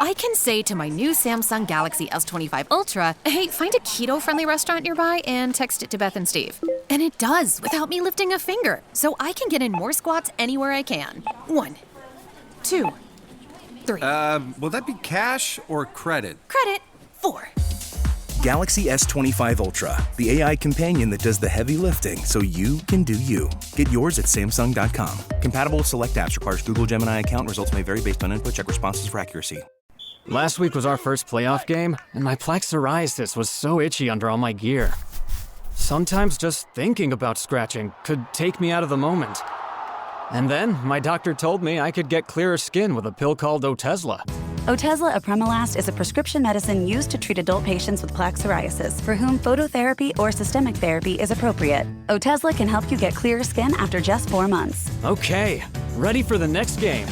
I can say to my new Samsung Galaxy S25 Ultra, hey, find a keto-friendly restaurant nearby and text it to Beth and Steve. And it does, without me lifting a finger. So I can get in more squats anywhere I can. 1, 2, 3. Will that be cash or credit? Credit. 4. Galaxy S25 Ultra, the AI companion that does the heavy lifting so you can do you. Get yours at Samsung.com. Compatible with select apps. Requires Google Gemini account. Results may vary based on input. Check responses for accuracy. Last week was our first playoff game, and my plaque psoriasis was so itchy under all my gear. Sometimes just thinking about scratching could take me out of the moment. And then my doctor told me I could get clearer skin with a pill called Otezla. Otezla apremilast is a prescription medicine used to treat adult patients with plaque psoriasis for whom phototherapy or systemic therapy is appropriate. Otezla can help you get clearer skin after just 4 months. Okay, ready for the next game.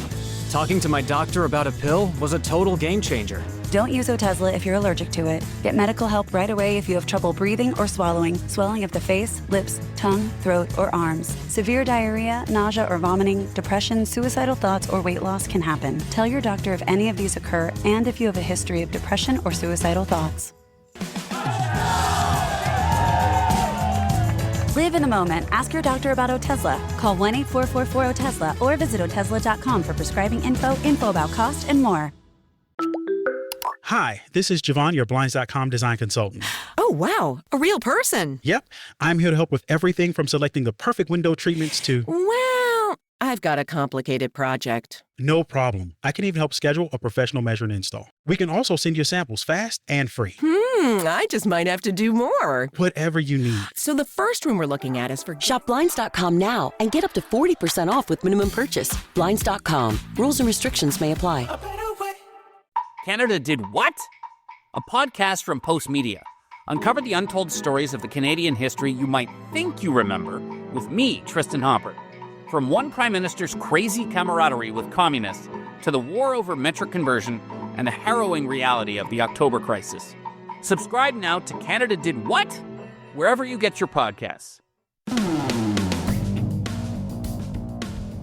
Talking to my doctor about a pill was a total game changer. Don't use Otezla if you're allergic to it. Get medical help right away if you have trouble breathing or swallowing, swelling of the face, lips, tongue, throat, or arms. Severe diarrhea, nausea or vomiting, depression, suicidal thoughts, or weight loss can happen. Tell your doctor if any of these occur and if you have a history of depression or suicidal thoughts. Live in the moment. Ask your doctor about Otezla. Call 1-844-4-OTEZLA or visit Otezla.com for prescribing info about cost, and more. Hi, this is Javon, your Blinds.com design consultant. Oh, wow. A real person. Yep. I'm here to help with everything from selecting the perfect window treatments to... Well, I've got a complicated project. No problem. I can even help schedule a professional measure and install. We can also send you samples fast and free. I just might have to do more. Whatever you need. So the first room we're looking at is for... Shop Blinds.com now and get up to 40% off with minimum purchase. Blinds.com. Rules and restrictions may apply. Canada Did What? A podcast from Post Media. Uncover the untold stories of the Canadian history you might think you remember with me, Tristan Hopper. From one prime minister's crazy camaraderie with communists to the war over metric conversion and the harrowing reality of the October crisis. Subscribe now to Canada Did What? Wherever you get your podcasts.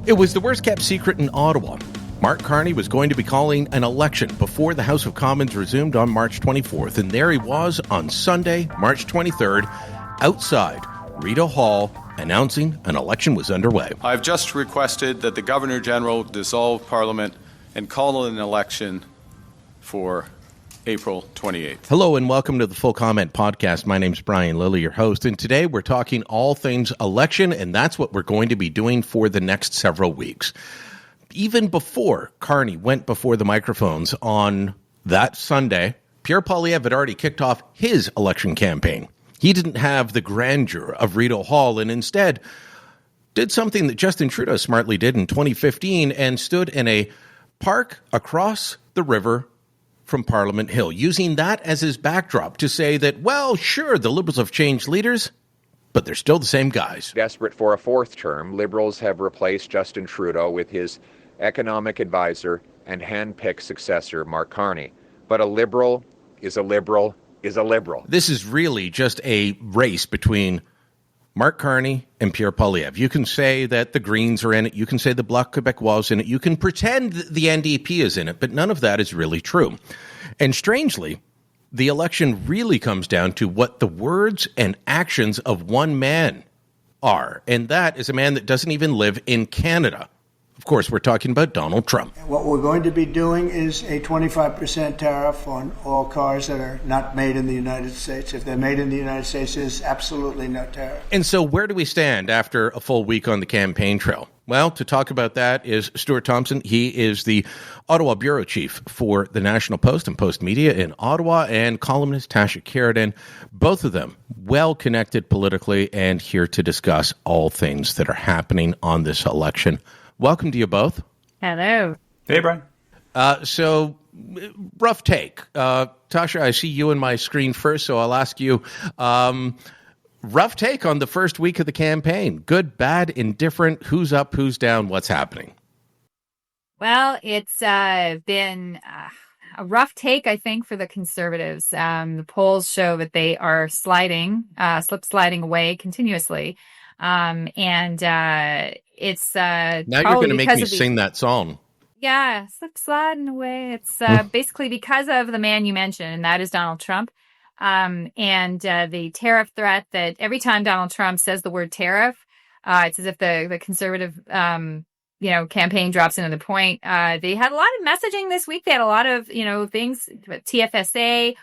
It was the worst-kept secret in Ottawa. Mark Carney was going to be calling an election before the House of Commons resumed on March 24th, and there he was on Sunday, March 23rd, outside Rideau Hall, announcing an election was underway. I've just requested that the Governor-General dissolve Parliament and call an election for April 28th. Hello and welcome to the Full Comment Podcast. My name's Brian Lilly, your host, and today we're talking all things election, and that's what we're going to be doing for the next several weeks. Even before Carney went before the microphones on that Sunday, Pierre Poilievre had already kicked off his election campaign. He didn't have the grandeur of Rideau Hall and instead did something that Justin Trudeau smartly did in 2015 and stood in a park across the river from Parliament Hill, using that as his backdrop to say that, well, sure, the Liberals have changed leaders, but they're still the same guys. Desperate for a fourth term, Liberals have replaced Justin Trudeau with his economic advisor and hand-picked successor, Mark Carney. But a Liberal is a Liberal is a Liberal. This is really just a race between Mark Carney and Pierre Poilievre. You can say that the Greens are in it. You can say the Bloc Québécois is in it. You can pretend that the NDP is in it, but none of that is really true. And strangely, the election really comes down to what the words and actions of one man are. And that is a man that doesn't even live in Canada. Of course, we're talking about Donald Trump. What we're going to be doing is a 25% tariff on all cars that are not made in the United States. If they're made in the United States, there's absolutely no tariff. And so where do we stand after a full week on the campaign trail? Well, to talk about that is Stuart Thompson. He is the Ottawa bureau chief for the National Post and Post Media in Ottawa, and columnist Tasha Keraden. Both of them well connected politically and here to discuss all things that are happening on this election. Welcome to you both. Hello. Hey, Brian. So, rough take. Tasha, I see you in my screen first, so I'll ask you, rough take on the first week of the campaign. Good, bad, indifferent, who's up, who's down, what's happening? Well, it's been a rough take, I think, for the Conservatives. The polls show that they are sliding away continuously. It's now you're going to make me sing that song. Yeah, slip sliding away. It's basically because of the man you mentioned, and that is Donald Trump. And the tariff threat that every time Donald Trump says the word tariff, it's as if the conservative, campaign drops into the point. They had a lot of messaging this week. They had a lot of, things, TFSA,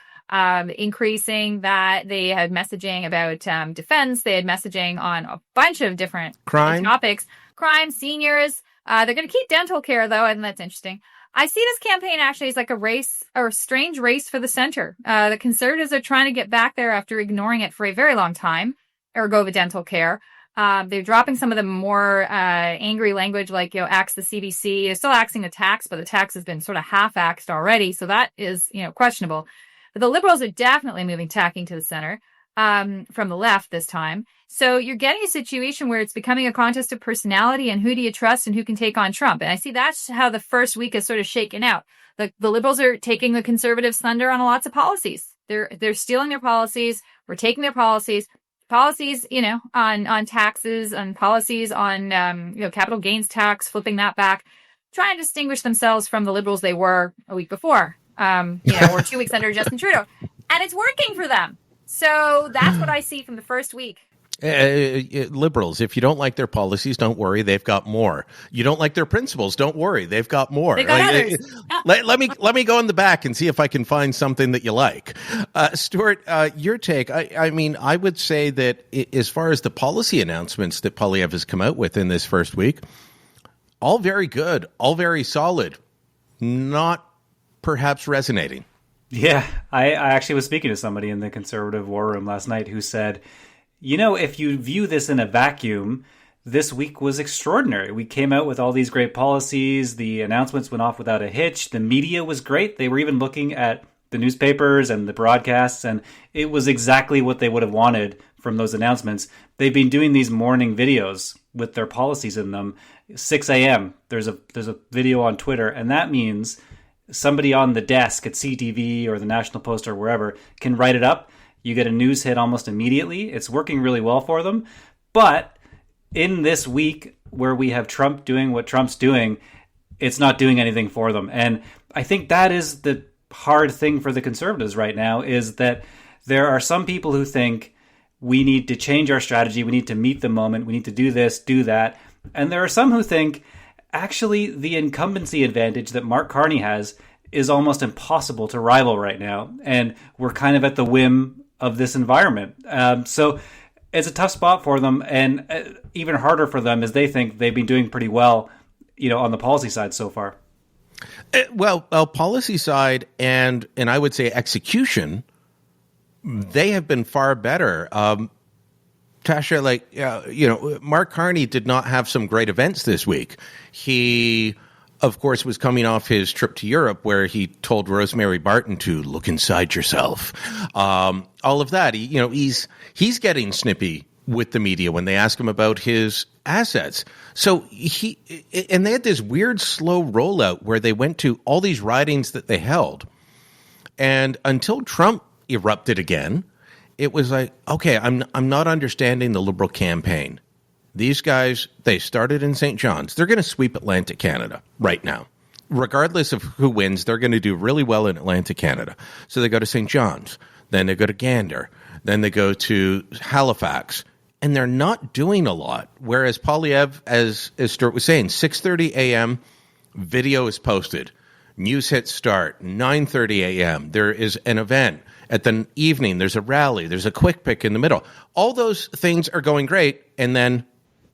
increasing that. They had messaging about defense. They had messaging on a bunch of different topics. Crime, seniors. They're going to keep dental care, though, and that's interesting. I see this campaign actually as like a race or a strange race for the center. The conservatives are trying to get back there after ignoring it for a very long time, ergo the dental care. They're dropping some of the more angry language, like, axe the CBC. They're still axing the tax, but the tax has been sort of half-axed already, so that is, questionable. But the Liberals are definitely tacking to the center from the left this time. So you're getting a situation where it's becoming a contest of personality and who do you trust and who can take on Trump. And I see that's how the first week is sort of shaken out. The Liberals are taking the Conservatives' thunder on lots of policies. They're stealing their policies. We're taking their policies, on taxes, on policies on, capital gains tax, flipping that back, trying to distinguish themselves from the Liberals they were a week before, or 2 weeks under Justin Trudeau. And it's working for them. So that's what I see from the first week. Liberals, if you don't like their policies, don't worry, they've got more. You don't like their principles, don't worry, they've got more. They got others. Let me go in the back and see if I can find something that you like. Stuart, your take. I would say that as far as the policy announcements that Poilievre has come out with in this first week, all very good, all very solid, not perhaps resonating. Yeah, I actually was speaking to somebody in the Conservative War Room last night who said, if you view this in a vacuum, this week was extraordinary. We came out with all these great policies. The announcements went off without a hitch. The media was great. They were even looking at the newspapers and the broadcasts, and it was exactly what they would have wanted from those announcements. They've been doing these morning videos with their policies in them. 6 a.m., there's a video on Twitter, and that means somebody on the desk at CTV or the National Post or wherever can write it up. You get a news hit almost immediately. It's working really well for them. But in this week where we have Trump doing what Trump's doing, it's not doing anything for them. And I think that is the hard thing for the Conservatives right now, is that there are some people who think we need to change our strategy. We need to meet the moment. We need to do this, do that. And there are some who think actually the incumbency advantage that Mark Carney has is almost impossible to rival right now. And we're kind of at the whim of this environment. So it's a tough spot for them, and even harder for them as they think they've been doing pretty well, on the policy side so far. Well, policy side and I would say execution, they have been far better. Tasha, Mark Carney did not have some great events this week. He, of course, was coming off his trip to Europe where he told Rosemary Barton to look inside yourself. All of that. He's getting snippy with the media when they ask him about his assets. So and they had this weird slow rollout where they went to all these ridings that they held. And until Trump erupted again, it was like, okay, I'm not understanding the Liberal campaign. These guys, they started in St. John's. They're going to sweep Atlantic Canada right now. Regardless of who wins, they're going to do really well in Atlantic Canada. So they go to St. John's. Then they go to Gander. Then they go to Halifax. And they're not doing a lot. Whereas Poilievre, as Stuart was saying, 6:30 a.m., video is posted. News hits start. 9:30 a.m., there is an event. At the evening, there's a rally. There's a quick pick in the middle. All those things are going great. And then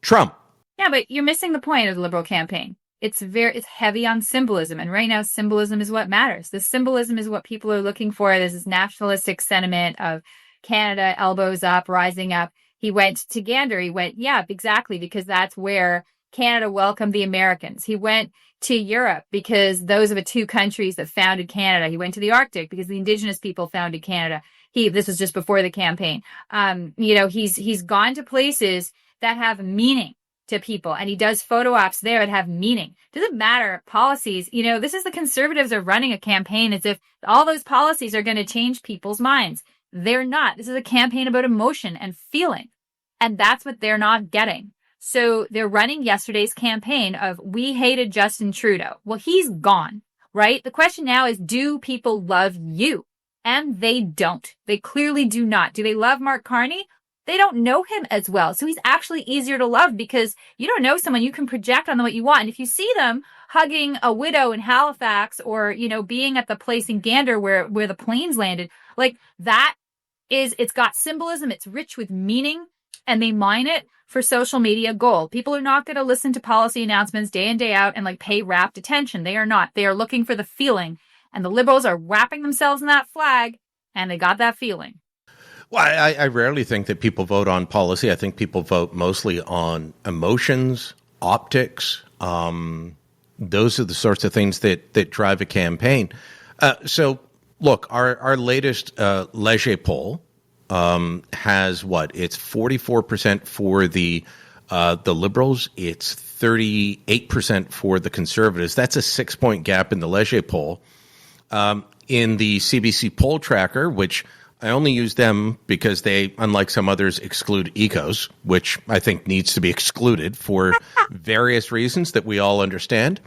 Trump. Yeah, but you're missing the point of the Liberal campaign. It's heavy on symbolism. And right now, symbolism is what matters. The symbolism is what people are looking for. There's this nationalistic sentiment of Canada, elbows up, rising up. He went to Gander. He went, yeah, exactly, because that's where Canada welcomed the Americans. He went to Europe because those are the two countries that founded Canada. He went to the Arctic because the Indigenous people founded Canada. This was just before the campaign. He's gone to places that have meaning to people, and he does photo ops there that have meaning. Doesn't matter policies. This is the Conservatives are running a campaign as if all those policies are going to change people's minds. They're not. This is a campaign about emotion and feeling, and that's what they're not getting. So they're running yesterday's campaign of we hated Justin Trudeau. Well, he's gone, right? The question now is, do people love you? And they don't. They clearly do not. Do they love Mark Carney? They don't know him as well. So he's actually easier to love because you don't know someone, you can project on them what you want. And if you see them hugging a widow in Halifax or, being at the place in Gander where the planes landed, like that it's got symbolism, it's rich with meaning, and they mine it for social media gold. People are not going to listen to policy announcements day in, day out and pay rapt attention. They are not. They are looking for the feeling. And the Liberals are wrapping themselves in that flag, and they got that feeling. Well, I rarely think that people vote on policy. I think people vote mostly on emotions, optics. Those are the sorts of things that drive a campaign. So, look, our latest Leger poll has what? It's 44% for the Liberals. It's 38% for the Conservatives. That's a 6-point gap in the Leger poll. In the CBC poll tracker, which I only use them because they, unlike some others, exclude ecos, which I think needs to be excluded for various reasons that we all understand.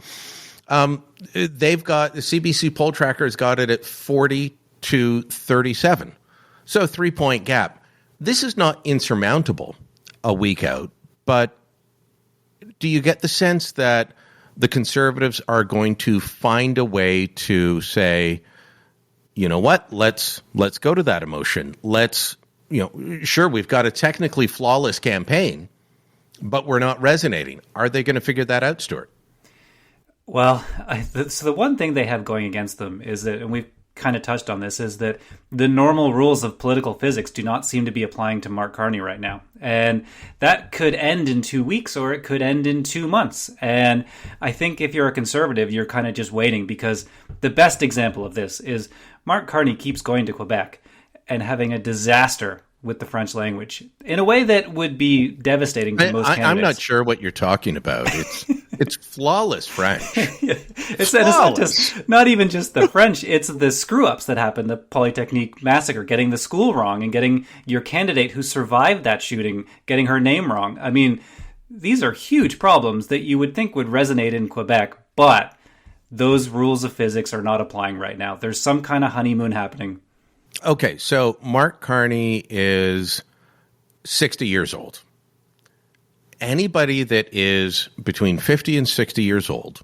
They've got, the CBC poll tracker has got it at 40 to 37. So 3-point gap. This is not insurmountable a week out, but do you get the sense that the Conservatives are going to find a way to say, you know what, let's go to that emotion. Sure, we've got a technically flawless campaign, but we're not resonating. Are they going to figure that out, Stuart? Well, so the one thing they have going against them is that, and we've kind of touched on this, is that the normal rules of political physics do not seem to be applying to Mark Carney right now. And that could end in 2 weeks or it could end in 2 months. And I think if you're a conservative, you're kind of just waiting, because the best example of this is Mark Carney keeps going to Quebec and having a disaster with the French language in a way that would be devastating to most candidates. I'm not sure what you're talking about. It's flawless French. It's not even just the French. It's the screw-ups that happened, the Polytechnique massacre, getting the school wrong and getting your candidate who survived that shooting, getting her name wrong. I mean, these are huge problems that you would think would resonate in Quebec, but those rules of physics are not applying right now. There's some kind of honeymoon happening. Okay, so Mark Carney is 60 years old. Anybody that is between 50 and 60 years old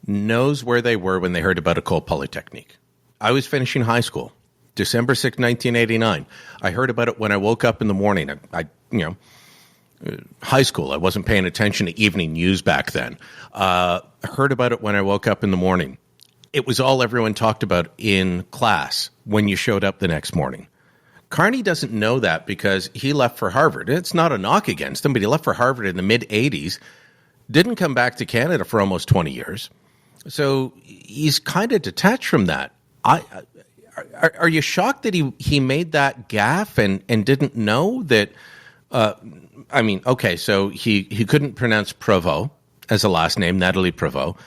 knows where they were when they heard about École Polytechnique. I was finishing high school, December 6, 1989. I heard about it when I woke up in the morning. High school, I wasn't paying attention to evening news back then. Heard about it when I woke up in the morning. It was all everyone talked about in class when you showed up the next morning. Carney doesn't know that because he left for Harvard. It's not a knock against him, but he left for Harvard in the mid-'80s, didn't come back to Canada for almost 20 years. So he's kind of detached from that. Are you shocked that he made that gaffe and didn't know that? So he couldn't pronounce Provost as a last name, Natalie Provost.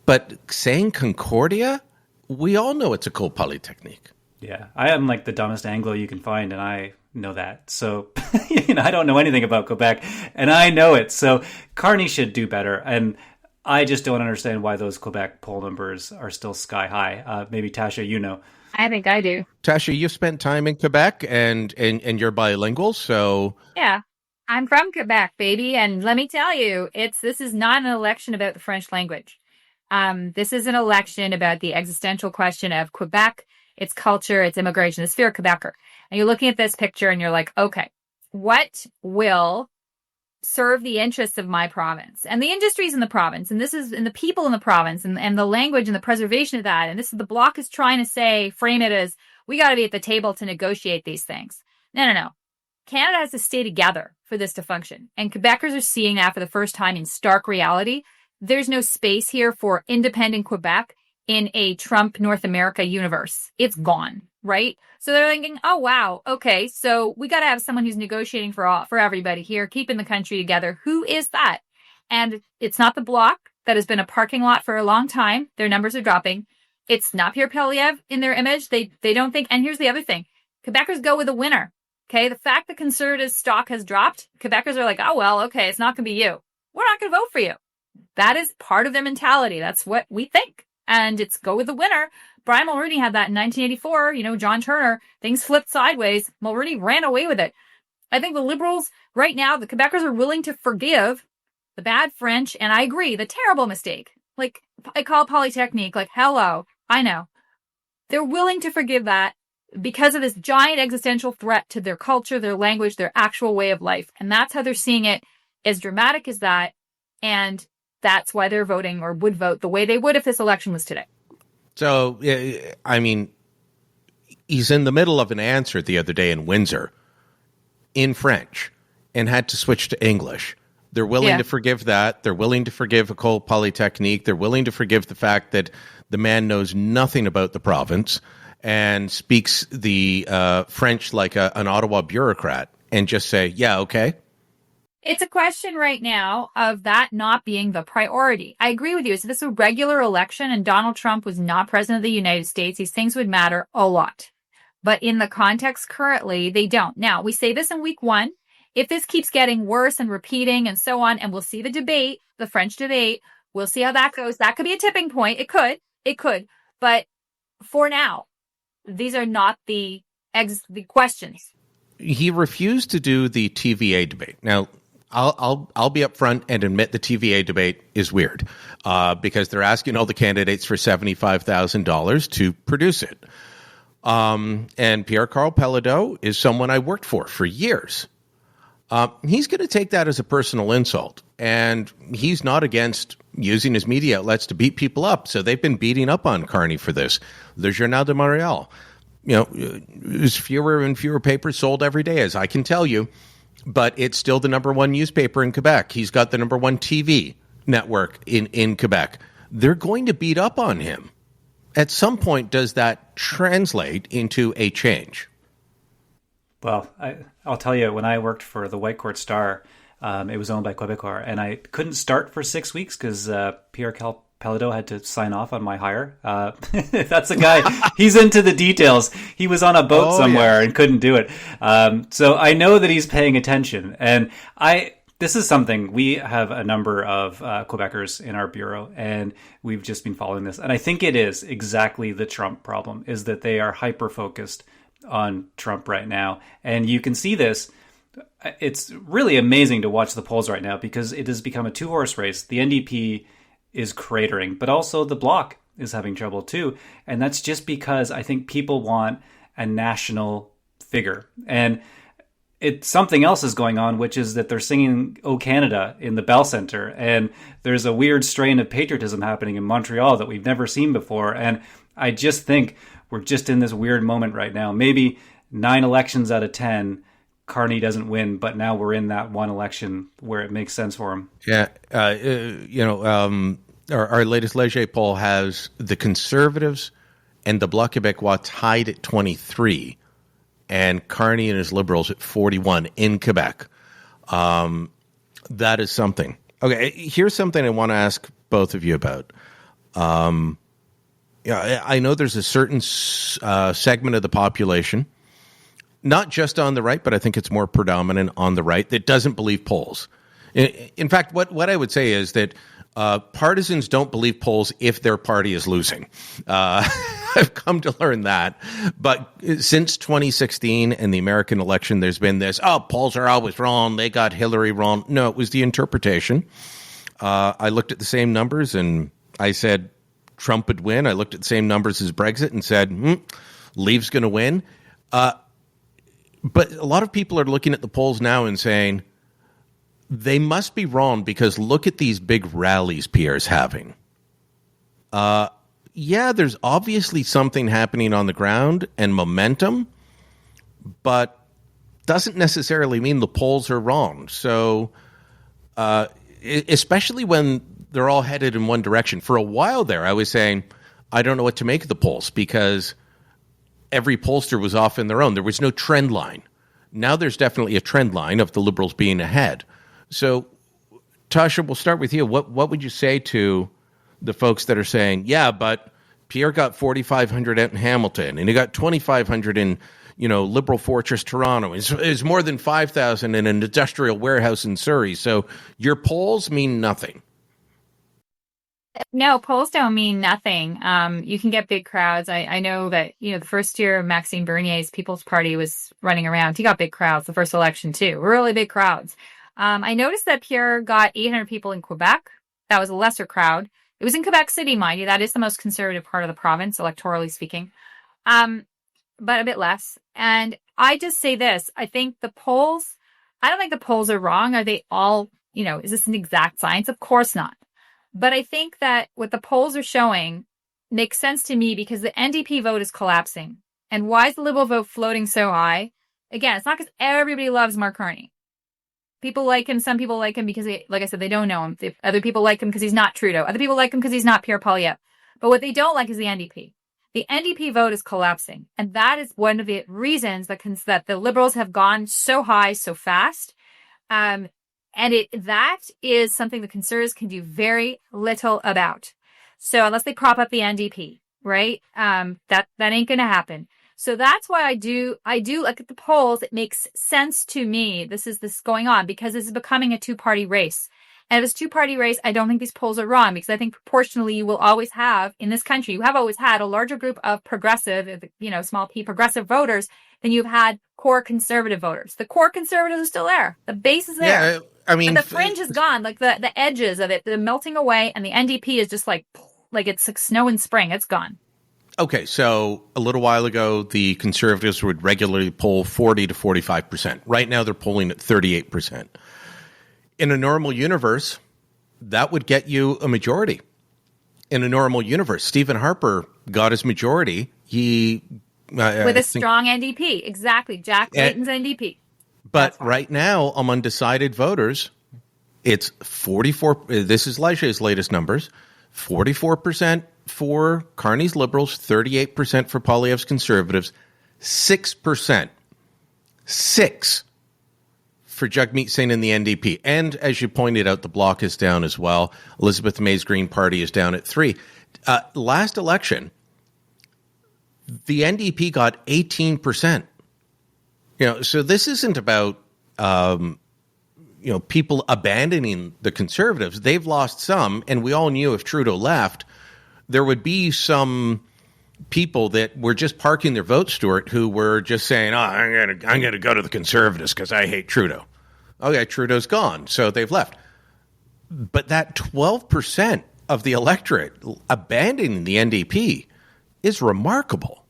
But saying Concordia, we all know it's École Polytechnique. Yeah, I am like the dumbest Anglo you can find, and I know that. So, I don't know anything about Quebec, and I know it. So Carney should do better, and I just don't understand why those Quebec poll numbers are still sky high. Maybe Tasha, you know. I think I do. Tasha, you've spent time in Quebec, and you're bilingual, so... Yeah, I'm from Quebec, baby, and let me tell you, this is not an election about the French language. This is an election about the existential question of Quebec, its culture, its immigration. If you're a Quebecer, and you're looking at this picture and you're like, okay, what will serve the interests of my province and the industries in the province? And this is in the people in the province and the language and the preservation of that. And this is the Bloc is trying to say, frame it as, we got to be at the table to negotiate these things. No. Canada has to stay together for this to function. And Quebecers are seeing that for the first time in stark reality. There's no space here for independent Quebec in a Trump North America universe. It's gone, right? So they're thinking, oh, wow, okay, so we got to have someone who's negotiating for everybody here, keeping the country together. Who is that? And it's not the Bloc that has been a parking lot for a long time. Their numbers are dropping. It's not Pierre Poilievre in their image. They don't think, and here's the other thing. Quebecers go with a winner. Okay, the fact that Conservatives' stock has dropped, Quebecers are like, oh, well, okay, it's not going to be you. We're not going to vote for you. That is part of their mentality. That's what we think. And it's go with the winner. Brian Mulroney had that in 1984. John Turner, things flipped sideways. Mulroney ran away with it. I think the Liberals right now, the Quebecers are willing to forgive the bad French. And I agree, the terrible mistake. Like, I call Polytechnique, like, hello, I know. They're willing to forgive that because of this giant existential threat to their culture, their language, their actual way of life. And that's how they're seeing it, as dramatic as that. And that's why they're voting or would vote the way they would if this election was today. So, I mean, he's in the middle of an answer the other day in Windsor in French and had to switch to English. They're willing to forgive that. They're willing to forgive École Polytechnique. They're willing to forgive the fact that the man knows nothing about the province and speaks the French like an Ottawa bureaucrat and just say, yeah, okay. It's a question right now of that not being the priority. I agree with you. If this is a regular election and Donald Trump was not president of the United States, these things would matter a lot. But in the context currently, they don't. Now, we say this in week 1. If this keeps getting worse and repeating and so on, and we'll see the debate, the French debate, we'll see how that goes. That could be a tipping point. It could. But for now, these are not the questions. He refused to do the TVA debate. Now, I'll be upfront and admit the TVA debate is weird because they're asking all the candidates for $75,000 to produce it. And Pierre-Carl Pelado is someone I worked for years. He's going to take that as a personal insult, and he's not against using his media outlets to beat people up. So they've been beating up on Carney for this. Le Journal de Montréal, there's fewer and fewer papers sold every day, as I can tell you, but it's still the number one newspaper in Quebec. He's got the number one TV network in Quebec. They're going to beat up on him. At some point, does that translate into a change? Well, I'll tell you, when I worked for the Whitecourt Star, it was owned by Québécois, and I couldn't start for 6 weeks because Pierre-Carl Pelado had to sign off on my hire. That's a guy, he's into the details. He was on a boat somewhere and couldn't do it. So I know that he's paying attention. And this is something, we have a number of Quebecers in our bureau, and we've just been following this. And I think it is exactly the Trump problem, is that they are hyper-focused on Trump right now. And you can see this. It's really amazing to watch the polls right now because it has become a two-horse race. The NDP is cratering, but also the Bloc is having trouble too. And that's just because I think people want a national figure. And something else is going on, which is that they're singing "O Canada" in the Bell Centre. And there's a weird strain of patriotism happening in Montreal that we've never seen before. And I just think we're just in this weird moment right now. Maybe 9 elections out of 10, Carney doesn't win, but now we're in that one election where it makes sense for him. Yeah. Our latest Leger poll has the Conservatives and the Bloc Québécois tied at 23, and Carney and his Liberals at 41 in Quebec. That is something. Okay, here's something I want to ask both of you about. I know there's a certain segment of the population, not just on the right, but I think it's more predominant on the right, that doesn't believe polls. In fact, what I would say is that partisans don't believe polls if their party is losing. I've come to learn that. But since 2016 and the American election, there's been this, polls are always wrong. They got Hillary wrong. No, it was the interpretation. I looked at the same numbers and I said Trump would win. I looked at the same numbers as Brexit and said, Leave's going to win. But a lot of people are looking at the polls now and saying, they must be wrong because look at these big rallies Pierre's having. There's obviously something happening on the ground and momentum, but doesn't necessarily mean the polls are wrong. So, especially when they're all headed in one direction. For a while there, I was saying, I don't know what to make of the polls because every pollster was off in their own. There was no trend line. Now there's definitely a trend line of the Liberals being ahead. So, Tasha, we'll start with you. What would you say to the folks that are saying, yeah, but Pierre got 4,500 out in Hamilton, and he got 2,500 in, Liberal Fortress Toronto is more than 5,000 in an industrial warehouse in Surrey. So your polls mean nothing. No, polls don't mean nothing. You can get big crowds. I know that, the first year of Maxime Bernier's People's Party was running around. He got big crowds the first election too, really big crowds. I noticed that Pierre got 800 people in Quebec. That was a lesser crowd. It was in Quebec City, mind you. That is the most conservative part of the province, electorally speaking, but a bit less. And I just say this. I don't think the polls are wrong. Are they all, is this an exact science? Of course not. But I think that what the polls are showing makes sense to me because the NDP vote is collapsing. And why is the Liberal vote floating so high? Again, it's not because everybody loves Mark Carney. People like him. Some people like him because, like I said, they don't know him. Other people like him because he's not Trudeau. Other people like him because he's not Pierre Poilievre. But what they don't like is the NDP. The NDP vote is collapsing. And that is one of the reasons that the Liberals have gone so high so fast. And that is something the Conservatives can do very little about. So unless they prop up the NDP, right? That ain't going to happen. So that's why I do look at the polls. It makes sense to me. This is going on because this is becoming a two-party race. And if it's a two-party race, I don't think these polls are wrong because I think proportionally you will always have in this country, you have always had a larger group of progressive, small p progressive voters than you've had core conservative voters. The core conservatives are still there. The base is there. Yeah, I mean, but the fringe is gone. Like the edges of it, they're melting away, and the NDP is just like it's like snow in spring. It's gone. Okay, so a little while ago, the Conservatives would regularly poll 40 to 45%. Right now, they're polling at 38%. In a normal universe, that would get you a majority. In a normal universe, Stephen Harper got his majority. He with a strong NDP, exactly. Jack Layton's NDP. But right now, among undecided voters, it's 44. This is Leger's latest numbers: 44% for Carney's Liberals, 38% for Poilievre's Conservatives, 6%, 6% for Jagmeet Singh and the NDP. And as you pointed out, the Bloc is down as well. Elizabeth May's Green Party is down at 3%. Last election, the NDP got 18%. So this isn't about people abandoning the Conservatives. They've lost some, and we all knew if Trudeau left, there would be some people that were just parking their vote, Stuart, who were just saying, I'm gonna go to the Conservatives because I hate Trudeau. Okay, Trudeau's gone, so they've left. But that 12% of the electorate abandoning the NDP is remarkable.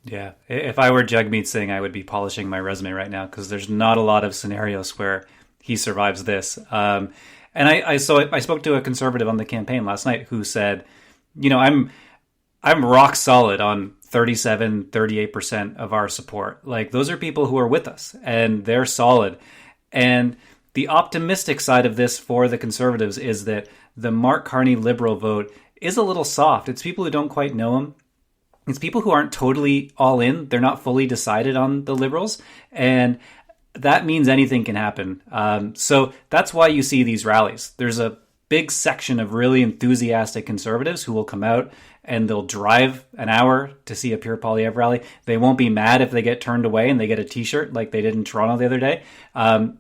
Yeah, if I were Jagmeet Singh, I would be polishing my resume right now because there's not a lot of scenarios where he survives this. And I spoke to a Conservative on the campaign last night who said, I'm rock solid on 37, 38% of our support. Like, those are people who are with us and they're solid. And the optimistic side of this for the Conservatives is that the Mark Carney Liberal vote is a little soft. It's people who don't quite know him. It's people who aren't totally all in. They're not fully decided on the Liberals. And that means anything can happen. So that's why you see these rallies. There's a big section of really enthusiastic Conservatives who will come out and they'll drive an hour to see a Pierre Poilievre rally. They won't be mad if they get turned away and they get a T-shirt like they did in Toronto the other day.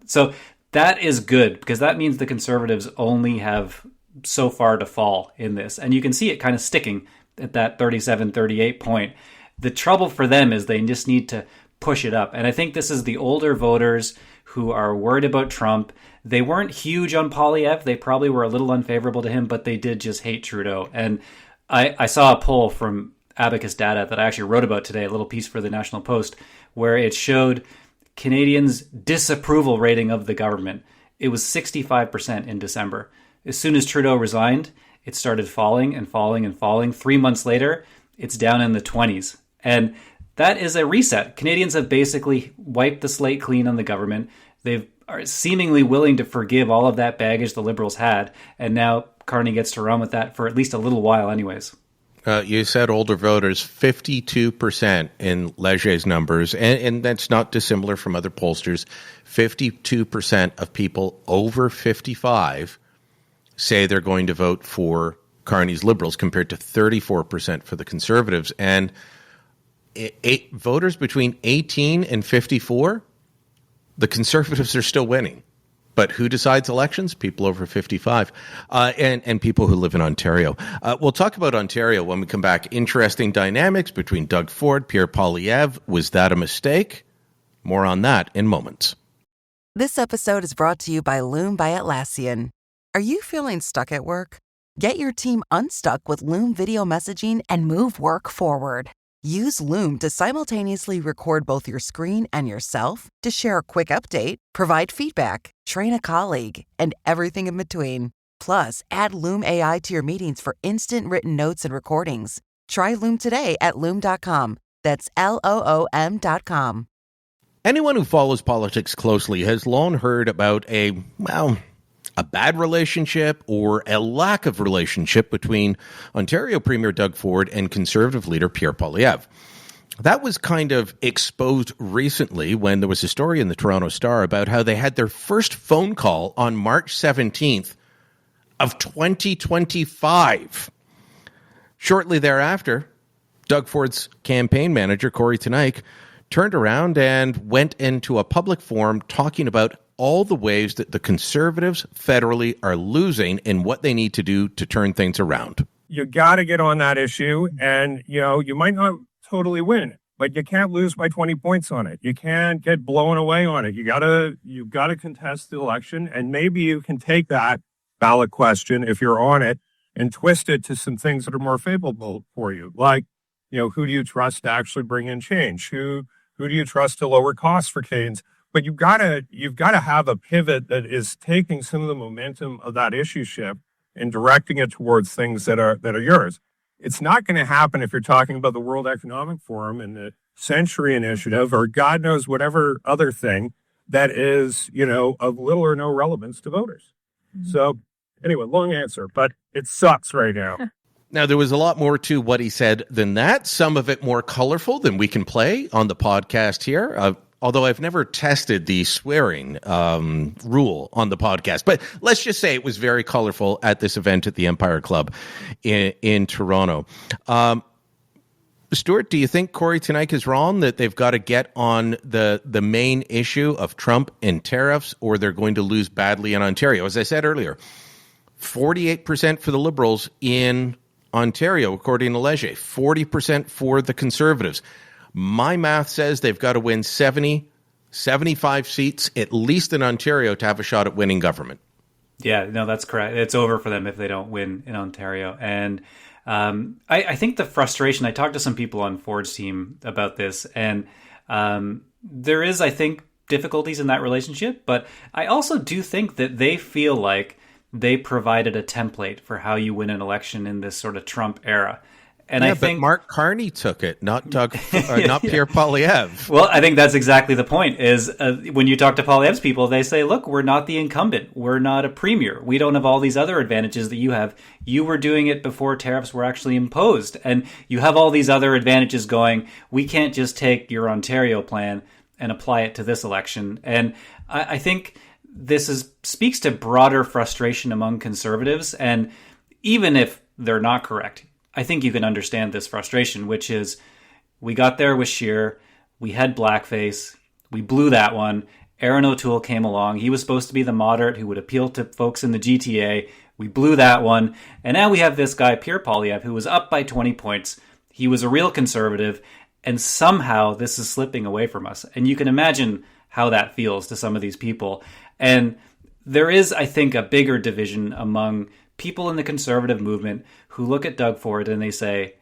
So that is good because that means the Conservatives only have so far to fall in this. And you can see it kind of sticking at that 37, 38 point. The trouble for them is they just need to push it up. And I think this is the older voters who are worried about Trump. They weren't huge on Poilievre. They probably were a little unfavorable to him, but they did just hate Trudeau. And I saw a poll from Abacus Data that I actually wrote about today, a little piece for the National Post, where it showed Canadians' disapproval rating of the government. It was 65% in December. As soon as Trudeau resigned, it started falling and falling and falling. 3 months later, it's down in the 20s. And that is a reset. Canadians have basically wiped the slate clean on the government. They are seemingly willing to forgive all of that baggage the Liberals had. And now Carney gets to run with that for at least a little while anyways. You said older voters, 52% in Leger's numbers, and that's not dissimilar from other pollsters. 52% of people over 55 say they're going to vote for Carney's Liberals compared to 34% for the Conservatives. And voters between 18 and 54, the Conservatives are still winning. But who decides elections? People over 55 and people who live in Ontario. We'll talk about Ontario when we come back. Interesting dynamics between Doug Ford, Pierre Poilievre. Was that a mistake? More on that in moments. This episode is brought to you by Loom by Atlassian. Are you feeling stuck at work? Get your team unstuck with Loom video messaging and move work forward. Use Loom to simultaneously record both your screen and yourself to share a quick update, provide feedback, train a colleague, and everything in between. Plus, add Loom AI to your meetings for instant written notes and recordings. Try Loom today at Loom.com. That's LOOM.com. Anyone who follows politics closely has long heard about a bad relationship or a lack of relationship between Ontario Premier Doug Ford and Conservative leader Pierre Poilievre. That was kind of exposed recently when there was a story in the Toronto Star about how they had their first phone call on March 17th of 2025. Shortly thereafter, Doug Ford's campaign manager, Corey Teneycke, turned around and went into a public forum talking about all the ways that the Conservatives federally are losing and what they need to do to turn things around. You got to get on that issue, and, you might not totally win, but you can't lose by 20 points on it. You can't get blown away on it. You've got to contest the election, and maybe you can take that ballot question, if you're on it, and twist it to some things that are more favorable for you. Like, who do you trust to actually bring in change? Who do you trust to lower costs for Canadians? But you've got to have a pivot that is taking some of the momentum of that issue shift and directing it towards things that are yours. It's not going to happen if you're talking about the World Economic Forum and the Century Initiative or God knows whatever other thing that is, of little or no relevance to voters. Mm-hmm. So anyway, long answer, but it sucks right now. Now, there was a lot more to what he said than that, some of it more colorful than we can play on the podcast here. Although I've never tested the swearing rule on the podcast. But let's just say it was very colorful at this event at the Empire Club in Toronto. Stuart, do you think Corey Teneycke is wrong that they've got to get on the main issue of Trump and tariffs, or they're going to lose badly in Ontario? As I said earlier, 48% for the Liberals in Ontario, according to Leger, 40% for the Conservatives. My math says they've got to win 70, 75 seats, at least in Ontario, to have a shot at winning government. Yeah, no, that's correct. It's over for them if they don't win in Ontario. And I think the frustration, I talked to some people on Ford's team about this, and there is, I think, difficulties in that relationship. But I also do think that they feel like they provided a template for how you win an election in this sort of Trump era. And I think but Mark Carney took it, not Doug, not Pierre Poilievre. Well, I think that's exactly the point. Is when you talk to Poilievre's people, they say, "Look, we're not the incumbent. We're not a premier. We don't have all these other advantages that you have. You were doing it before tariffs were actually imposed, and you have all these other advantages going. We can't just take your Ontario plan and apply it to this election." And I think this speaks to broader frustration among Conservatives, and even if they're not correct, I think you can understand this frustration, which is we got there with Scheer, we had blackface, we blew that one. Aaron O'Toole came along. He was supposed to be the moderate who would appeal to folks in the GTA. We blew that one. And now we have this guy, Pierre Poilievre, who was up by 20 points. He was a real conservative, and somehow this is slipping away from us. And you can imagine how that feels to some of these people. And there is, I think, a bigger division among people in the conservative movement who look at Doug Ford and they say,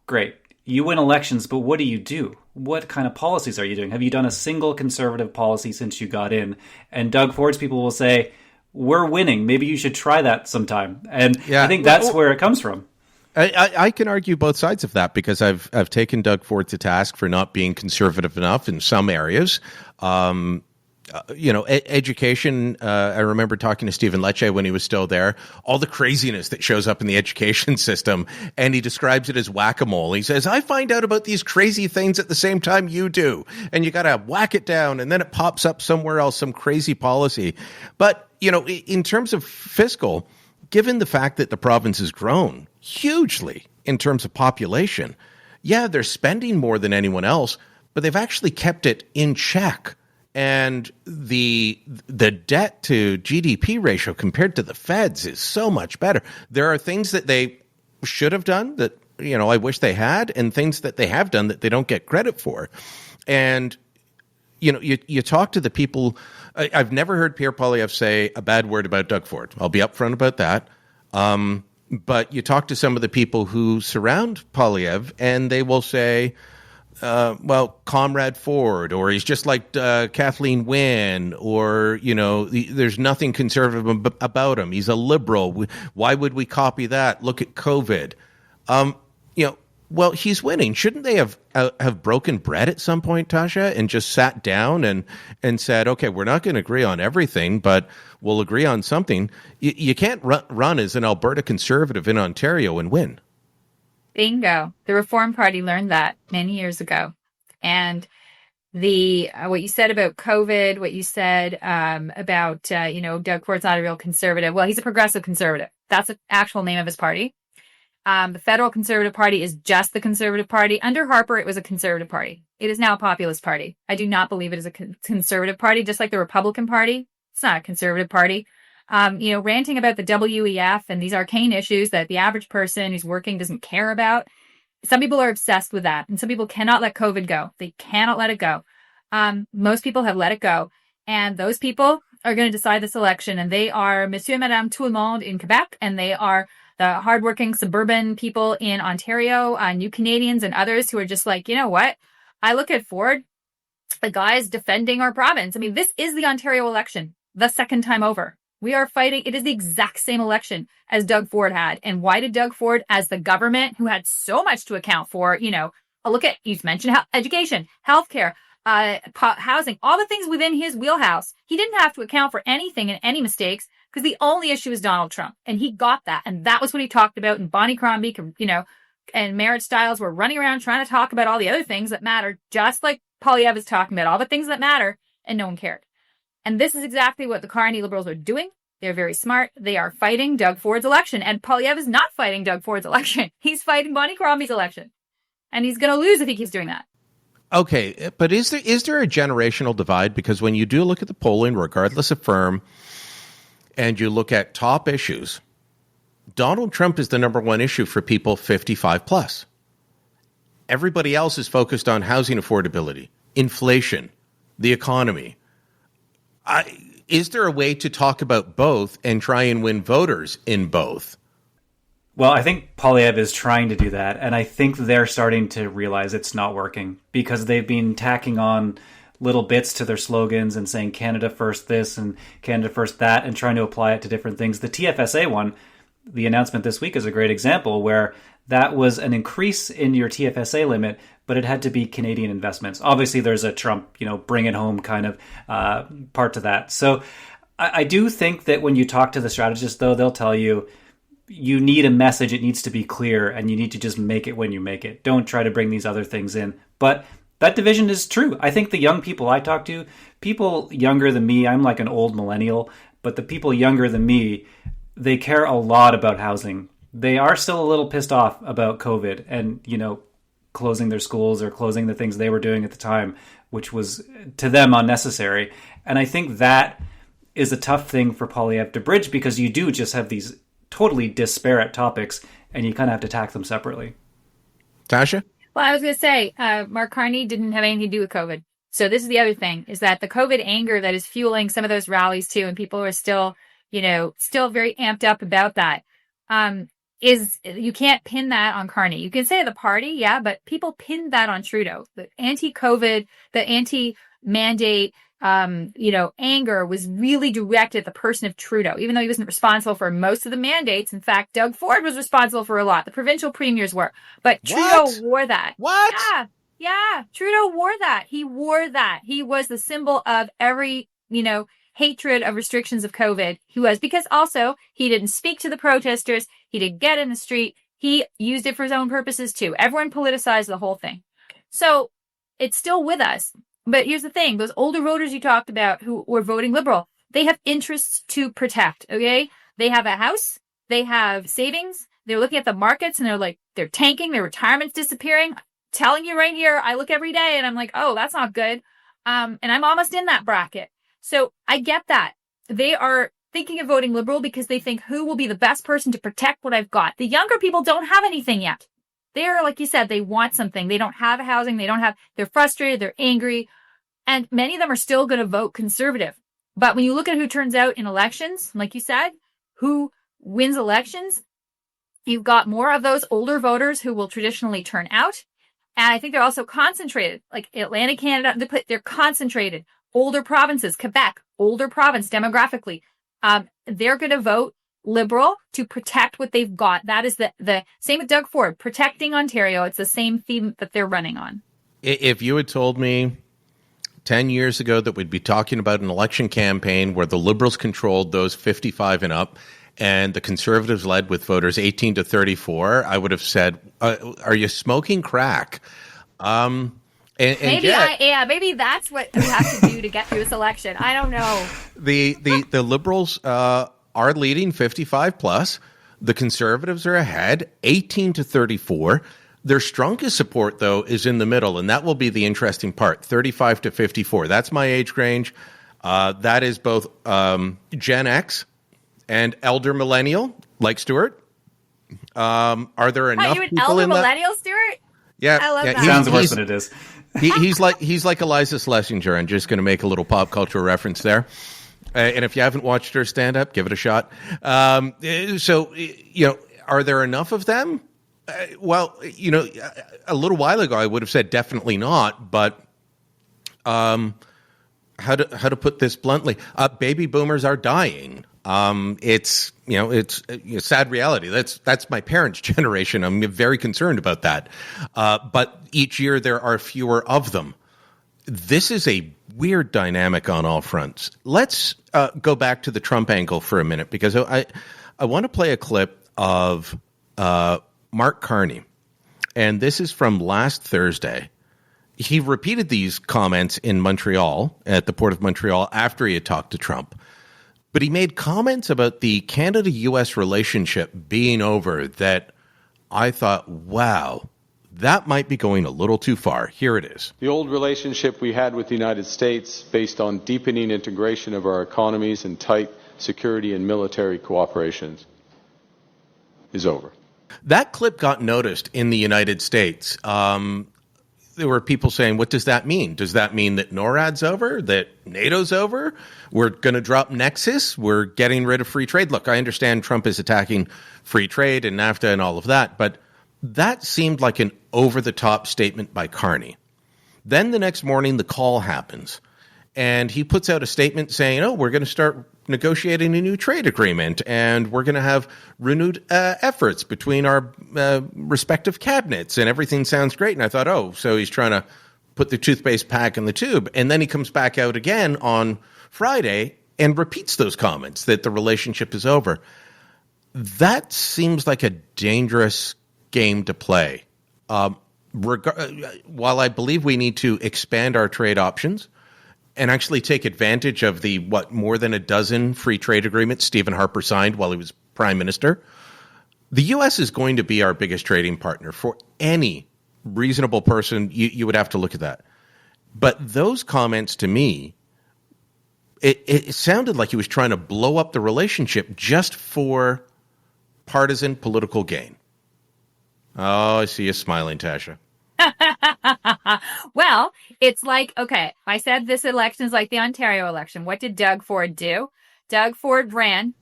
great, you win elections, but what do you do? What kind of policies are you doing? Have you done a single conservative policy since you got in? And Doug Ford's people will say, we're winning. Maybe you should try that sometime. And I think that's where it comes from. I can argue both sides of that because I've taken Doug Ford to task for not being conservative enough in some areas. Education, I remember talking to Stephen Lecce when he was still there, all the craziness that shows up in the education system, and he describes it as whack-a-mole. He says, I find out about these crazy things at the same time you do, and you got to whack it down, and then it pops up somewhere else, some crazy policy. But, in terms of fiscal, given the fact that the province has grown hugely in terms of population, yeah, they're spending more than anyone else, but they've actually kept it in check. And the debt to GDP ratio compared to the Feds is so much better. There are things that they should have done that, I wish they had, and things that they have done that they don't get credit for. And, you talk to the people. I've never heard Pierre Poilievre say a bad word about Doug Ford. I'll be upfront about that. But you talk to some of the people who surround Poilievre, and they will say, well, Comrade Ford, or he's just like Kathleen Wynne, or, there's nothing conservative about him. He's a liberal. Why would we copy that? Look at COVID. Well, he's winning. Shouldn't they have broken bread at some point, Tasha, and just sat down and said, okay, we're not going to agree on everything, but we'll agree on something? You can't run as an Alberta Conservative in Ontario and win. Bingo. The Reform Party learned that many years ago. And what you said about COVID, what you said about, Doug Ford's not a real conservative. Well, he's a progressive conservative. That's the actual name of his party. The Federal Conservative Party is just the Conservative Party. Under Harper, it was a Conservative Party. It is now a populist party. I do not believe it is a Conservative Party, just like the Republican Party. It's not a Conservative Party. Ranting about the WEF and these arcane issues that the average person who's working doesn't care about. Some people are obsessed with that, and some people cannot let COVID go. They cannot let it go. Most people have let it go, and those people are going to decide this election, and they are Monsieur et Madame Tout le Monde in Quebec, and they are the hardworking suburban people in Ontario, New Canadians and others who are just like, you know what? I look at Ford, the guy is defending our province. I mean, this is the Ontario election, the second time over. We are fighting. It is the exact same election as Doug Ford had. And why did Doug Ford, as the government who had so much to account for, look at, you mentioned education, healthcare, housing, all the things within his wheelhouse. He didn't have to account for anything and any mistakes because the only issue is Donald Trump. And he got that. And that was what he talked about. And Bonnie Crombie, and Merritt Stiles were running around trying to talk about all the other things that matter, just like Poilievre is talking about all the things that matter, and no one cared. And this is exactly what the Carney Liberals are doing. They're very smart. They are fighting Doug Ford's election. And Poilievre is not fighting Doug Ford's election. He's fighting Bonnie Crombie's election. And he's going to lose if he keeps doing that. Okay, but is there a generational divide? Because when you do look at the polling, regardless of firm, and you look at top issues, Donald Trump is the number one issue for people 55 plus. Everybody else is focused on housing affordability, inflation, the economy. Is there a way to talk about both and try and win voters in both? Well, I think Poilievre is trying to do that, and I think they're starting to realize it's not working because they've been tacking on little bits to their slogans and saying Canada first this and Canada first that and trying to apply it to different things. The TFSA one, the announcement this week, is a great example where that was an increase in your TFSA limit, but it had to be Canadian investments. Obviously, there's a Trump, bring it home kind of part to that. So I do think that when you talk to the strategists, though, they'll tell you, you need a message. It needs to be clear, and you need to just make it when you make it. Don't try to bring these other things in. But that division is true. I think the young people I talk to, people younger than me, I'm like an old millennial, but the people younger than me, they care a lot about housing. They are still a little pissed off about COVID and, closing their schools or closing the things they were doing at the time, which was to them unnecessary. And I think that is a tough thing for Poilievre to bridge because you do just have these totally disparate topics and you kind of have to tackle them separately. Tasha? Well, I was going to say, Mark Carney didn't have anything to do with COVID. So this is the other thing, is that the COVID anger that is fueling some of those rallies too, and people are still, still very amped up about that, is you can't pin that on Carney. You can say the party, yeah, but people pinned that on Trudeau. The anti-COVID, the anti-mandate, anger was really directed at the person of Trudeau, even though he wasn't responsible for most of the mandates. In fact, Doug Ford was responsible for a lot. The provincial premiers were. But Trudeau wore that. What? Yeah. Trudeau wore that. He wore that. He was the symbol of every, hatred of restrictions of COVID. He was, because also he didn't speak to the protesters. He didn't get in the street. He used it for his own purposes too. Everyone politicized the whole thing. So it's still with us. But here's the thing. Those older voters you talked about who were voting Liberal, they have interests to protect, okay? They have a house. They have savings. They're looking at the markets and they're tanking. Their retirement's disappearing. telling you right here, I look every day and I'm like, oh, that's not good. And I'm almost in that bracket. So I get that. They are thinking of voting Liberal because they think who will be the best person to protect what I've got. The younger people don't have anything yet. They're, like you said, they want something. They don't have housing. They're frustrated. They're angry. And many of them are still going to vote Conservative. But when you look at who turns out in elections, like you said, who wins elections, you've got more of those older voters who will traditionally turn out. And I think they're also concentrated, like Atlantic Canada, they're concentrated. Older provinces, Quebec, older province demographically. They're going to vote Liberal to protect what they've got. That is the same with Doug Ford, protecting Ontario. It's the same theme that they're running on. If you had told me 10 years ago that we'd be talking about an election campaign where the Liberals controlled those 55 and up and the Conservatives led with voters 18 to 34, I would have said, are you smoking crack? Maybe that's what we have to do to get through this election. I don't know. The Liberals are leading 55 plus. The Conservatives are ahead 18 to 34. Their strongest support, though, is in the middle, and that will be the interesting part, 35 to 54. That's my age range. That is both Gen X and elder millennial, like Stuart. Are there enough you an people elder in millennial, Stuart? Yeah, I love that. Sounds worse than it is. he's like Eliza Schlesinger. I'm just going to make a little pop culture reference there. And if you haven't watched her stand up, give it a shot. So, are there enough of them? Well, a little while ago, I would have said definitely not. But how to put this bluntly? Baby boomers are dying. It's a sad reality. That's my parents' generation. I'm very concerned about that. But each year there are fewer of them. This is a weird dynamic on all fronts. Let's go back to the Trump angle for a minute, because I want to play a clip of Mark Carney. And this is from last Thursday. He repeated these comments in Montreal, at the Port of Montreal, after he had talked to Trump. But he made comments about the Canada-U.S. relationship being over that I thought, wow, that might be going a little too far. Here it is. The old relationship we had with the United States, based on deepening integration of our economies and tight security and military cooperations, is over. That clip got noticed in the United States. There were people saying, what does that mean? Does that mean that NORAD's over? That NATO's over? We're going to drop Nexus? We're getting rid of free trade? Look, I understand Trump is attacking free trade and NAFTA and all of that, but that seemed like an over-the-top statement by Carney. Then the next morning, the call happens, and he puts out a statement saying, we're going to start negotiating a new trade agreement, and we're going to have renewed efforts between our respective cabinets, and everything sounds great. And I thought, so he's trying to put the toothpaste back in the tube. And then he comes back out again on Friday and repeats those comments that the relationship is over. That seems like a dangerous game to play. While I believe we need to expand our trade options and actually take advantage of the, more than a dozen free trade agreements Stephen Harper signed while he was prime minister, the U.S. is going to be our biggest trading partner. For any reasonable person, you would have to look at that. But those comments, to me, it sounded like he was trying to blow up the relationship just for partisan political gain. Oh, I see you smiling, Tasha. Well, it's like, okay, I said this election is like the Ontario election. What did Doug Ford do? Doug Ford ran.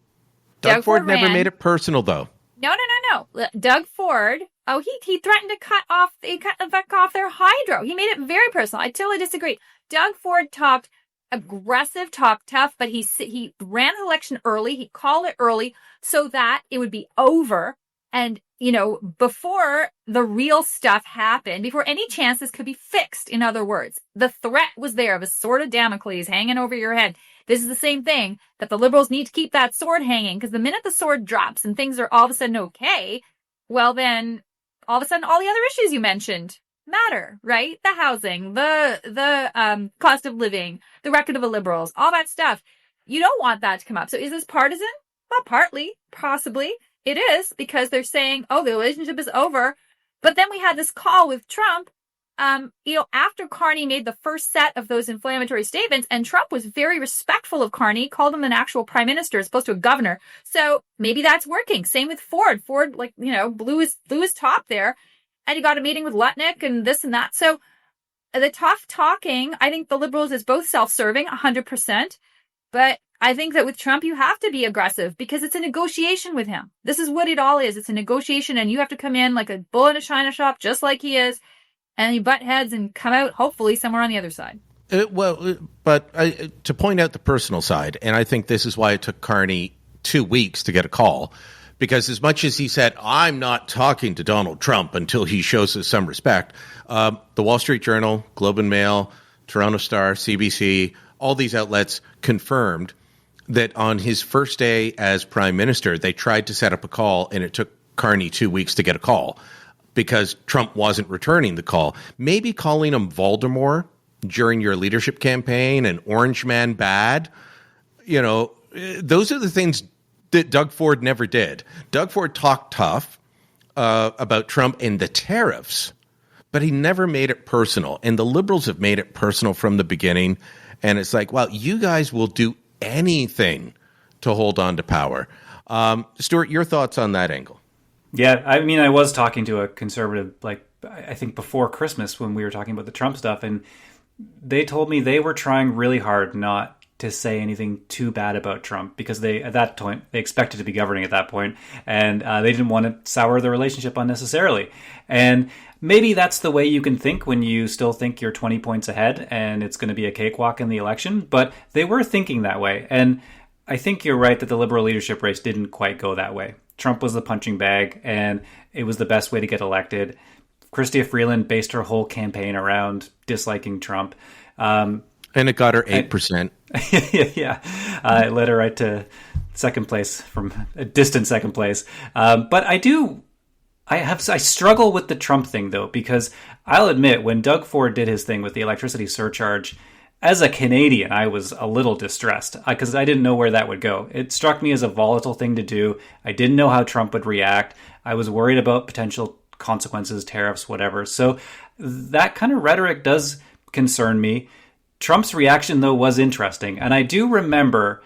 Doug Ford never made it personal, though. No. Doug Ford, he threatened to cut off their hydro. He made it very personal. I totally disagree. Doug Ford talked aggressive, talked tough, but he ran the election early. He called it early so that it would be over. And, before the real stuff happened, before any chance this could be fixed, in other words, the threat was there of a sword of Damocles hanging over your head. This is the same thing that the Liberals need to keep that sword hanging, because the minute the sword drops and things are all of a sudden okay, well then all of a sudden all the other issues you mentioned matter, right? The housing, the cost of living, the record of the Liberals, all that stuff. You don't want that to come up. So is this partisan? Well, partly, possibly. It is, because they're saying, the relationship is over. But then we had this call with Trump after Carney made the first set of those inflammatory statements, and Trump was very respectful of Carney, called him an actual prime minister as opposed to a governor. So maybe that's working. Same with Ford. Ford, blew his top there, and he got a meeting with Lutnick and this and that. So the tough talking, I think the Liberals is both self-serving, 100%. But I think that with Trump, you have to be aggressive because it's a negotiation with him. This is what it all is. It's a negotiation, and you have to come in like a bull in a china shop, just like he is, and you butt heads and come out, hopefully, somewhere on the other side. To point out the personal side, and I think this is why it took Carney 2 weeks to get a call, because as much as he said, I'm not talking to Donald Trump until he shows us some respect, the Wall Street Journal, Globe and Mail, Toronto Star, CBC, all these outlets confirmed that on his first day as prime minister, they tried to set up a call, and it took Carney 2 weeks to get a call because Trump wasn't returning the call. Maybe calling him Voldemort during your leadership campaign and Orange Man bad, those are the things that Doug Ford never did. Doug Ford talked tough about Trump and the tariffs, but he never made it personal. And the Liberals have made it personal from the beginning. And it's like, well, you guys will do anything to hold on to power. Stuart, your thoughts on that angle? Yeah, I mean, I was talking to a conservative, I think before Christmas when we were talking about the Trump stuff, and they told me they were trying really hard not to say anything too bad about Trump because at that point, they expected to be governing at that point, and they didn't want to sour the relationship unnecessarily. And maybe that's the way you can think when you still think you're 20 points ahead and it's going to be a cakewalk in the election. But they were thinking that way. And I think you're right that the Liberal leadership race didn't quite go that way. Trump was the punching bag, and it was the best way to get elected. Chrystia Freeland based her whole campaign around disliking Trump. And it got her 8%. Yeah. It led her right to second place, from a distant second place. But I struggle with the Trump thing, though, because I'll admit when Doug Ford did his thing with the electricity surcharge, as a Canadian, I was a little distressed because I didn't know where that would go. It struck me as a volatile thing to do. I didn't know how Trump would react. I was worried about potential consequences, tariffs, whatever. So that kind of rhetoric does concern me. Trump's reaction, though, was interesting. And I do remember,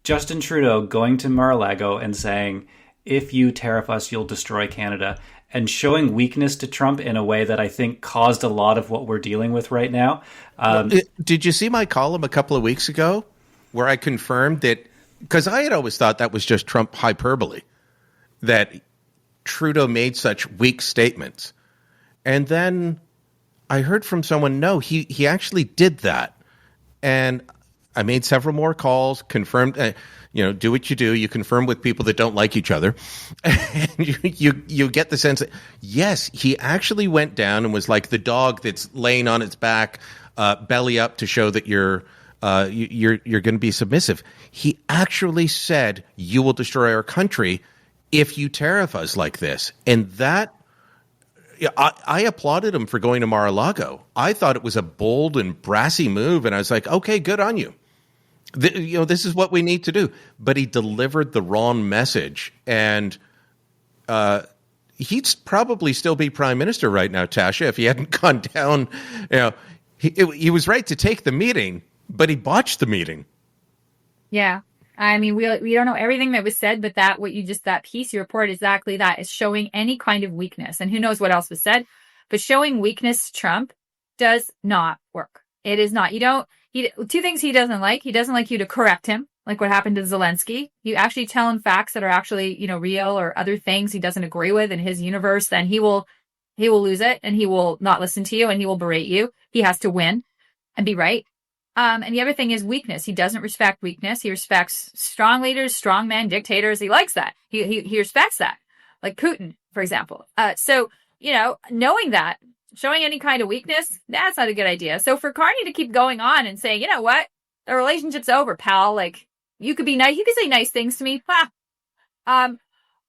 Justin Trudeau going to Mar-a-Lago and saying, if you tariff us, you'll destroy Canada, and showing weakness to Trump in a way that I think caused a lot of what we're dealing with right now. Did you see my column a couple of weeks ago where I confirmed that, because I had always thought that was just Trump hyperbole, that Trudeau made such weak statements. And then I heard from someone, no, he actually did that. And I made several more calls, confirmed, do what you do. You confirm with people that don't like each other. And you get the sense that, yes, he actually went down and was like the dog that's laying on its back, belly up to show that you're going to be submissive. He actually said, you will destroy our country if you tariff us like this. And that, I applauded him for going to Mar-a-Lago. I thought it was a bold and brassy move, and I was like, okay, good on you. This is what we need to do. But he delivered the wrong message, and he'd probably still be prime minister right now, Tasha, if he hadn't gone down. He was right to take the meeting, but he botched the meeting. Yeah. I mean, we don't know everything that was said, but that piece you report, exactly that is showing any kind of weakness. And who knows what else was said, but showing weakness to Trump does not work. It is not. Two things he doesn't like. He doesn't like you to correct him, like what happened to Zelensky. You actually tell him facts that are actually, real, or other things he doesn't agree with in his universe, then he will lose it, and he will not listen to you, and he will berate you. He has to win and be right. And the other thing is weakness. He doesn't respect weakness. He respects strong leaders, strong men, dictators. He likes that. He respects that, like Putin, for example. So, knowing that, showing any kind of weakness, that's not a good idea. So for Carney to keep going on and saying, you know what, the relationship's over, pal. Like, you could be nice. You could say nice things to me. I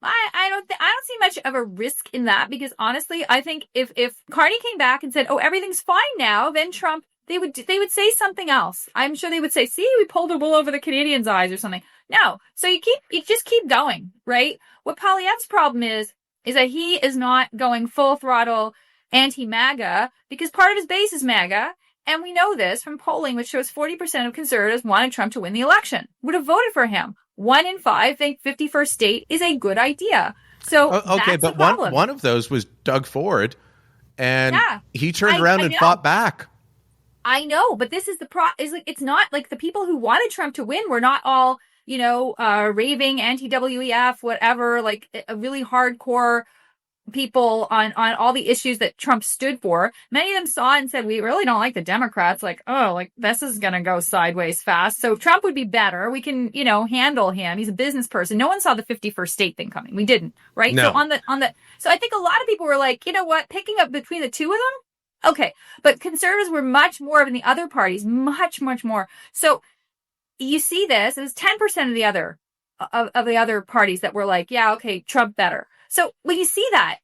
don't see much of a risk in that, because honestly, I think if Carney came back and said, oh, everything's fine now, then Trump, they would say something else. I'm sure they would say, see, we pulled the wool over the Canadians' eyes or something. No. So you just keep going, right? What Poilievre's problem is that he is not going full throttle anti-MAGA because part of his base is MAGA. And we know this from polling, which shows 40% of conservatives wanted Trump to win the election, would have voted for him. 1 in 5 think 51st state is a good idea. So okay, that's but the problem. one of those was Doug Ford, and he turned around and fought back. I know, but this is it's not like the people who wanted Trump to win were not all, raving anti-WEF, whatever, like a really hardcore people on all the issues that Trump stood for. Many of them saw and said, we really don't like the Democrats. Like, this is going to go sideways fast. So Trump would be better. We can, handle him. He's a business person. No one saw the 51st state thing coming. We didn't, right? No. So so I think a lot of people were like, you know what, picking up between the two of them. Okay. But conservatives were much more than the other parties, much, much more. So you see this, it was 10% of the other parties that were like, yeah, okay, Trump better. So when you see that,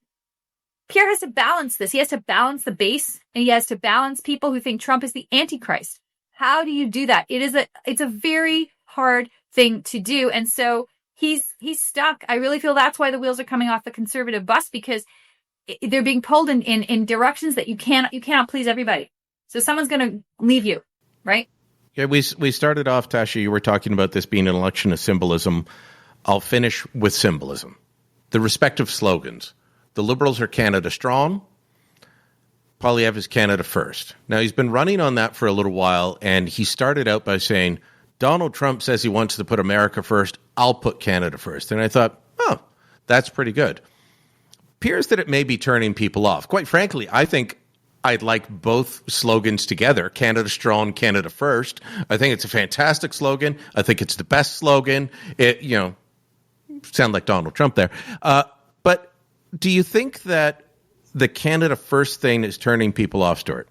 Pierre has to balance this. He has to balance the base, and he has to balance people who think Trump is the Antichrist. How do you do that? It's a very hard thing to do. And so he's stuck. I really feel that's why the wheels are coming off the conservative bus, because they're being pulled in directions that you cannot please everybody. So someone's going to leave you, right? Yeah, we started off, Tasha, you were talking about this being an election of symbolism. I'll finish with symbolism. The respective slogans. The Liberals are Canada strong. Poilievre is Canada first. Now, he's been running on that for a little while, and he started out by saying, Donald Trump says he wants to put America first. I'll put Canada first. And I thought, that's pretty good. Appears that it may be turning people off. Quite frankly, I think I'd like both slogans together, Canada strong, Canada first. I think it's a fantastic slogan. I think it's the best slogan. It, sound like Donald Trump there. But do you think that the Canada first thing is turning people off, Stuart?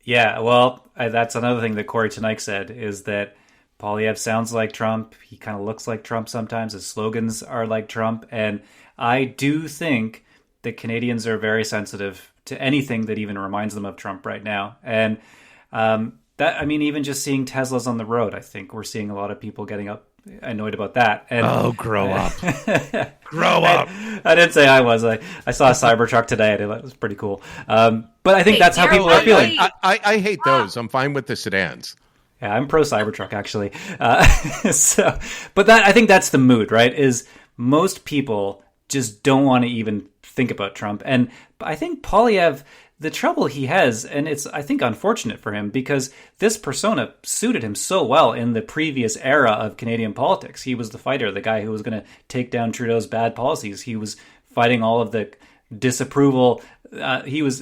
Yeah, well, that's another thing that Corey Tenike said, is that Poilievre sounds like Trump. He kind of looks like Trump sometimes. His slogans are like Trump. And I do think that Canadians are very sensitive to anything that even reminds them of Trump right now. And even just seeing Teslas on the road, I think we're seeing a lot of people getting annoyed about that. And, grow up. Grow up. I didn't say I was. I saw a Cybertruck today, and it was pretty cool. But I think that's how people are feeling. I hate those. I'm fine with the sedans. Yeah, I'm pro Cybertruck, actually. But I think that's the mood, right? Is most people just don't want to even think about Trump. And I think Poilievre, the trouble he has, and it's, I think, unfortunate for him, because this persona suited him so well in the previous era of Canadian politics. He was the fighter, the guy who was going to take down Trudeau's bad policies. He was fighting all of the disapproval. He was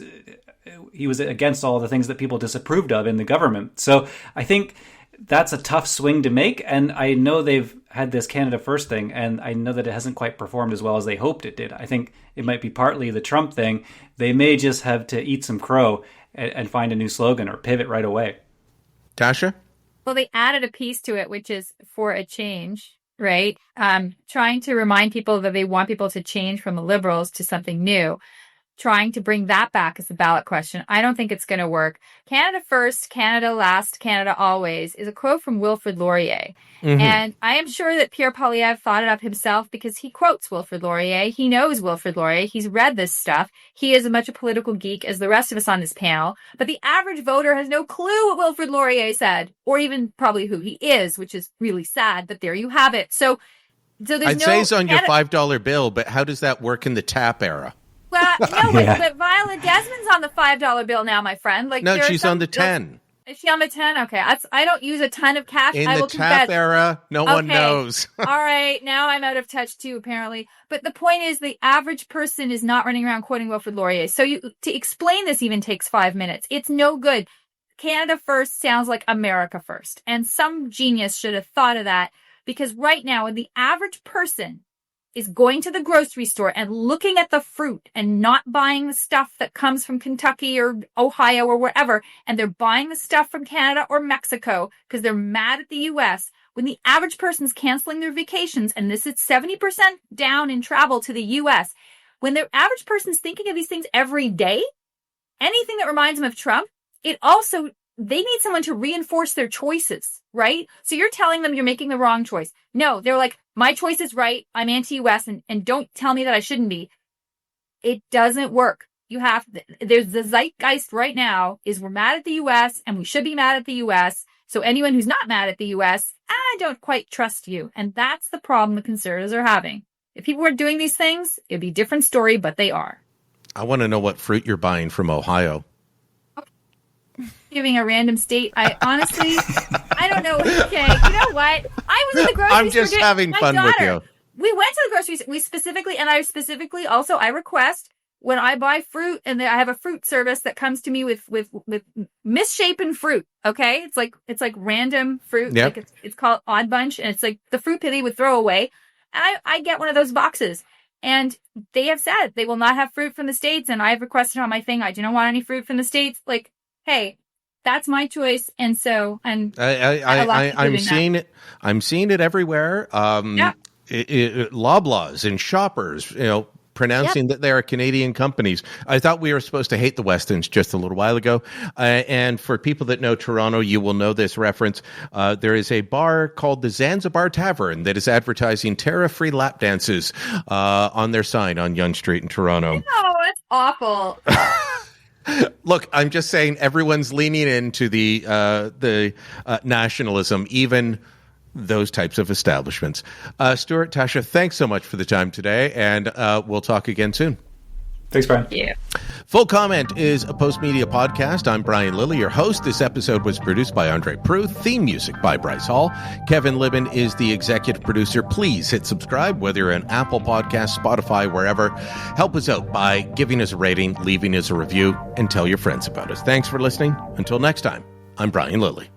against all the things that people disapproved of in the government. So I think that's a tough swing to make. And I know they've had this Canada First thing, and I know that it hasn't quite performed as well as they hoped it did. I think it might be partly the Trump thing. They may just have to eat some crow and find a new slogan or pivot right away. Tasha? Well, they added a piece to it, which is for a change, right? Trying to remind people that they want people to change from the Liberals to something new. Trying to bring that back as a ballot question. I don't think it's going to work. Canada first, Canada last, Canada always is a quote from Wilfrid Laurier. Mm-hmm. And I am sure that Pierre Poilievre thought it up himself because he quotes Wilfrid Laurier. He knows Wilfrid Laurier. He's read this stuff. He is as much a political geek as the rest of us on this panel. But the average voter has no clue what Wilfrid Laurier said, or even probably who he is, which is really sad. But there you have it. So there's I'd say he's on your $5 bill, but how does that work in the TAP era? Well, no, but Viola Desmond's on the $5 bill now, my friend. Like, no, she's on the 10. Is she on the 10? Okay, I don't use a ton of cash. In the TAP era, no one knows. All right, now I'm out of touch too, apparently. But the point is, the average person is not running around quoting Wilfrid Laurier. So to explain this even takes 5 minutes. It's no good. Canada first sounds like America first, and some genius should have thought of that, because right now, when the average person is going to the grocery store and looking at the fruit and not buying the stuff that comes from Kentucky or Ohio or wherever, and they're buying the stuff from Canada or Mexico because they're mad at the U.S., when the average person's canceling their vacations, and this is 70% down in travel to the U.S., when the average person's thinking of these things every day, anything that reminds them of Trump, they need someone to reinforce their choices, right? So you're telling them you're making the wrong choice. No, they're like, my choice is right. I'm anti-US and don't tell me that I shouldn't be. It doesn't work. there's the zeitgeist right now is we're mad at the U.S. and we should be mad at the U.S. So anyone who's not mad at the U.S., I don't quite trust you. And that's the problem the conservatives are having. If people were doing these things, it'd be a different story, but they are. I want to know what fruit you're buying from Ohio. Giving a random state. I honestly, I don't know. Okay, you know what? I was in the grocery store. I'm just having fun with you. We went to the grocery store. I request when I buy fruit, and I have a fruit service that comes to me with misshapen fruit. Okay, it's like random fruit. Yep. Like it's called Odd Bunch, and it's like the fruit they would throw away. And I get one of those boxes, and they have said they will not have fruit from the States. And I've requested on my thing, I do not want any fruit from the States. Like, hey, that's my choice. And so, and I'm seeing it. I'm seeing it everywhere. Loblaws and Shoppers, pronouncing that they are Canadian companies. I thought we were supposed to hate the Westons just a little while ago. And for people that know Toronto, you will know this reference. There is a bar called the Zanzibar Tavern that is advertising tariff-free lap dances on their sign on Yonge Street in Toronto. Oh, that's awful. Look, I'm just saying everyone's leaning into the nationalism, even those types of establishments. Stuart, Tasha, thanks so much for the time today, and we'll talk again soon. Thanks, Brian. Yeah. Full Comment is a Post Media podcast. I'm Brian Lilly, your host. This episode was produced by Andre Prue. Theme music by Bryce Hall. Kevin Libin is the executive producer. Please hit subscribe, whether you're on Apple Podcasts, Spotify, wherever. Help us out by giving us a rating, leaving us a review, and tell your friends about us. Thanks for listening. Until next time, I'm Brian Lilly.